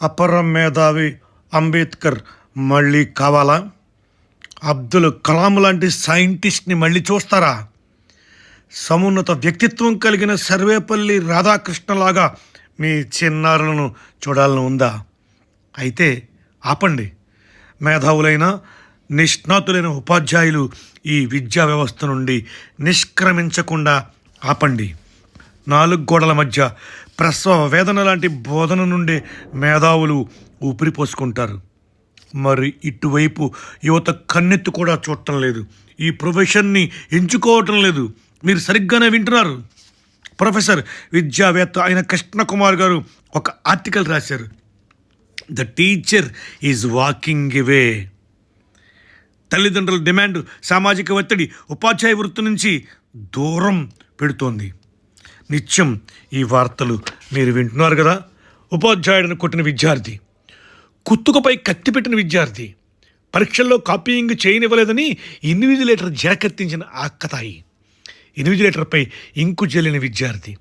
అపర మేధావి అంబేద్కర్ మళ్ళీ కావాలా? అబ్దుల్ కలాం లాంటి సైంటిస్ట్ని మళ్ళీ చూస్తారా? సమున్నత వ్యక్తిత్వం కలిగిన సర్వేపల్లి రాధాకృష్ణలాగా మీ చిన్నారులను చూడాలని ఉందా? అయితే ఆపండి. మేధావులైన నిష్ణాతులైన ఉపాధ్యాయులు ఈ విద్యా వ్యవస్థ నుండి నిష్క్రమించకుండా ఆపండి. 4 గోడల మధ్య ప్రసవ వేదన లాంటి బోధన నుండి మేధావులు ఊపిరిపోసుకుంటారు. మరి ఇటువైపు యువత కన్నెత్తి కూడా చూడటం లేదు. ఈ ప్రొఫెషన్ని ఎంచుకోవటం లేదు. మీరు సరిగ్గానే వింటున్నారు. ప్రొఫెసర్ విద్యావేత్త అయిన కృష్ణకుమార్ గారు ఒక ఆర్టికల్ రాశారు. The teacher is walking away. తల్లిదండ్రుల డిమాండ్, సామాజిక ఒత్తిడి ఉపాధ్యాయ వృత్తి నుంచి దూరం పెడుతోంది. నిత్యం ఈ వార్తలు మీరు వింటున్నారు కదా. ఉపాధ్యాయుడిని కొట్టిన విద్యార్థి, కుత్తుకపై కత్తి పెట్టిన విద్యార్థి, పరీక్షల్లో కాపీయింగ్ చేయనివ్వలేదని ఇన్విజిలేటర్ జరకెత్తించిన ఆకతాయి, ఇన్విజిలేటర్పై ఇంకు జల్లిన విద్యార్థి,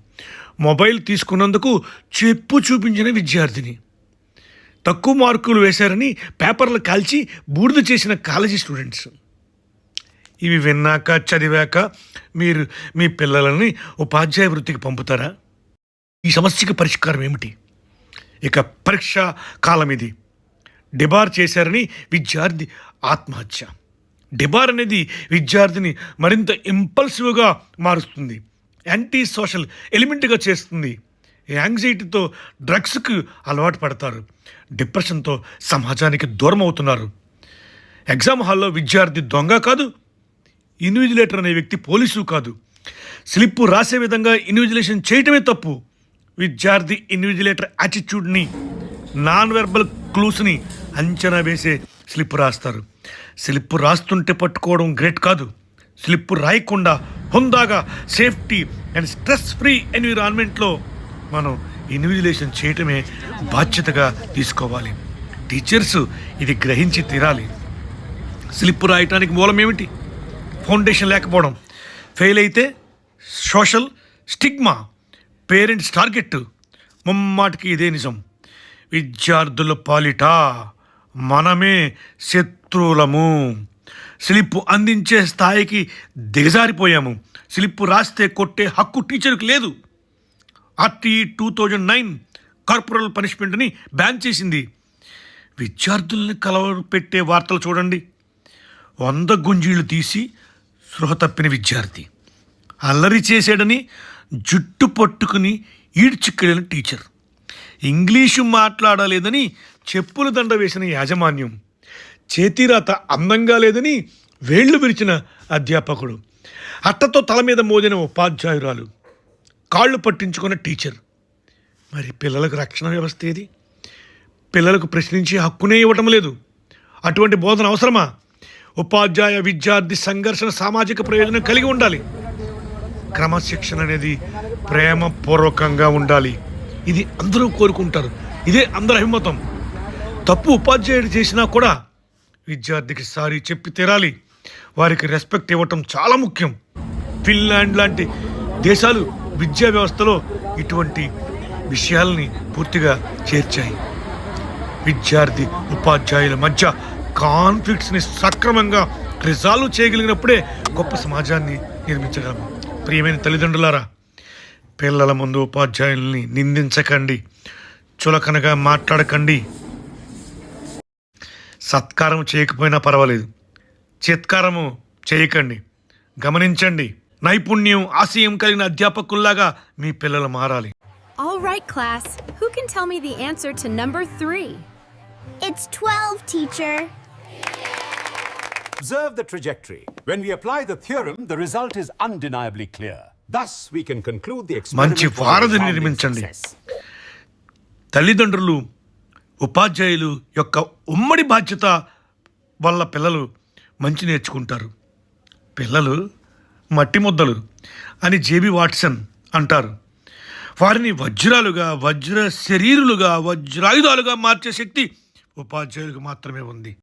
మొబైల్ తీసుకున్నందుకు చెప్పు చూపించిన విద్యార్థిని, తక్కువ మార్కులు వేశారని పేపర్లు కాల్చి బూడిద చేసిన కాలేజీ స్టూడెంట్స్. ఇవి విన్నాక చదివాక మీరు మీ పిల్లలని ఉపాధ్యాయ వృత్తికి పంపుతారా? ఈ సమస్యకి పరిష్కారం ఏమిటి? ఇక పరీక్షా కాలం ఇది. డిబార్ చేశారని విద్యార్థి ఆత్మహత్య. డిబార్ అనేది విద్యార్థిని మరింత ఇంపల్సివ్గా మారుస్తుంది, యాంటీ సోషల్ ఎలిమెంట్గా చేస్తుంది. యాంగ్జైటీతో డ్రగ్స్కి అలవాటు పడతారు, డిప్రెషన్తో సమాజానికి దూరం అవుతున్నారు. ఎగ్జామ్ హాల్లో విద్యార్థి దొంగ కాదు, ఇన్విజిలేటర్ అనే వ్యక్తి పోలీసు కాదు. స్లిప్పు రాసే విధంగా ఇన్విజిలేషన్ చేయటమే తప్పు. విద్యార్థి ఇన్విజిలేటర్ యాటిట్యూడ్ని, నాన్ వెర్బల్ క్లూస్ని అంచనా వేసే స్లిప్ రాస్తారు. స్లిప్ రాస్తుంటే పట్టుకోవడం గ్రేట్ కాదు. స్లిప్ రాయకుండా హుందాగా సేఫ్టీ అండ్ స్ట్రెస్ ఫ్రీ ఎన్విరాన్మెంట్లో మనం ఇన్విజిలేషన్ చేయటమే బాధ్యతగా తీసుకోవాలి. టీచర్స్ ఇది గ్రహించి తీరాలి. స్లిప్ రాయటానికి మూలం ఏమిటి? ఫౌండేషన్ లేకపోవడం. ఫెయిల్ అయితే సోషల్ స్టిగ్మా, పేరెంట్స్ టార్గెట్. ముమ్మాటికి ఇదే నిజం. విద్యార్థుల పాలిట మనమే శత్రువులము. స్లిప్ అందించే స్థాయికి దిగజారిపోయాము. స్లిప్ రాస్తే కొట్టే హక్కు టీచర్కి లేదు. ఆర్టీ 2009 కార్పొరల్ పనిష్మెంట్ని బ్యాన్ చేసింది. విద్యార్థుల్ని కలవపెట్టే వార్తలు చూడండి. 100 గుంజీలు తీసి స్పృహ తప్పిన విద్యార్థి, అల్లరి చేసాడని జుట్టు పట్టుకుని ఈడ్చికెళ్ళిన టీచర్, ఇంగ్లీషు మాట్లాడలేదని చెప్పుల దండ వేసిన యాజమాన్యం, చేతిరాత అందంగా లేదని వేళ్లు విరిచిన అధ్యాపకుడు, అట్టతో తల మీద మోదిన ఉపాధ్యాయురాలు, కాళ్ళు పట్టించుకున్న టీచర్. మరి పిల్లలకు రక్షణ వ్యవస్థ ఏది? పిల్లలకు ప్రశ్నించే హక్కునే ఇవ్వటం లేదు. అటువంటి బోధన అవసరమా? ఉపాధ్యాయ విద్యార్థి సంఘర్షణ సామాజిక ప్రయోజనం కలిగి ఉండాలి. క్రమశిక్షణ అనేది ప్రేమపూర్వకంగా ఉండాలి. ఇది అందరూ కోరుకుంటారు. ఇదే అందరి అభిమతం. తప్పు ఉపాధ్యాయుడు చేసినా కూడా విద్యార్థికి సారీ చెప్పి తీరాలి. వారికి రెస్పెక్ట్ ఇవ్వటం చాలా ముఖ్యం. ఫిన్లాండ్ లాంటి దేశాలు విద్యా వ్యవస్థలో ఇటువంటి విషయాల్ని పూర్తిగా చేర్చాయి. విద్యార్థి ఉపాధ్యాయుల మధ్య కాన్ఫ్లిక్ట్స్ని సక్రమంగా రిజాల్వ్ చేయగలిగినప్పుడే గొప్ప సమాజాన్ని నిర్మించగలము. ప్రియమైన తల్లిదండ్రులారా, పిల్లల ముందు ఉపాధ్యాయుల్ని నిందించకండి, చులకనగా మాట్లాడకండి. సత్కారం చేయకపోయినా పర్వాలేదు, చిత్కారము చేయకండి. గమనించండి, నైపుణ్యం ఆశయం కలిగిన అధ్యాపకుల్లాగా మీ పిల్లలు మారాలి. All right, class. Who can tell me the answer to number 3? It's 12, teacher. Observe the trajectory. When we apply the theorem, the result is undeniably clear. Thus, we can conclude the experiment. మంచి వారధిని నిర్మించండి. తల్లిదండ్రులు, ఉపాధ్యాయులు యొక్క ఉమ్మడి బాధ్యత వల్ల పిల్లలు మంచి నేర్చుకుంటారు. పిల్లలు మట్టి ముద్దలు అని జేబీ వాట్సన్ అంటారు. వారిని వజ్రాలుగా, వజ్ర శరీరులుగా, వజ్రాయుధాలుగా మార్చే శక్తి ఉపాధ్యాయులకు మాత్రమే ఉంది.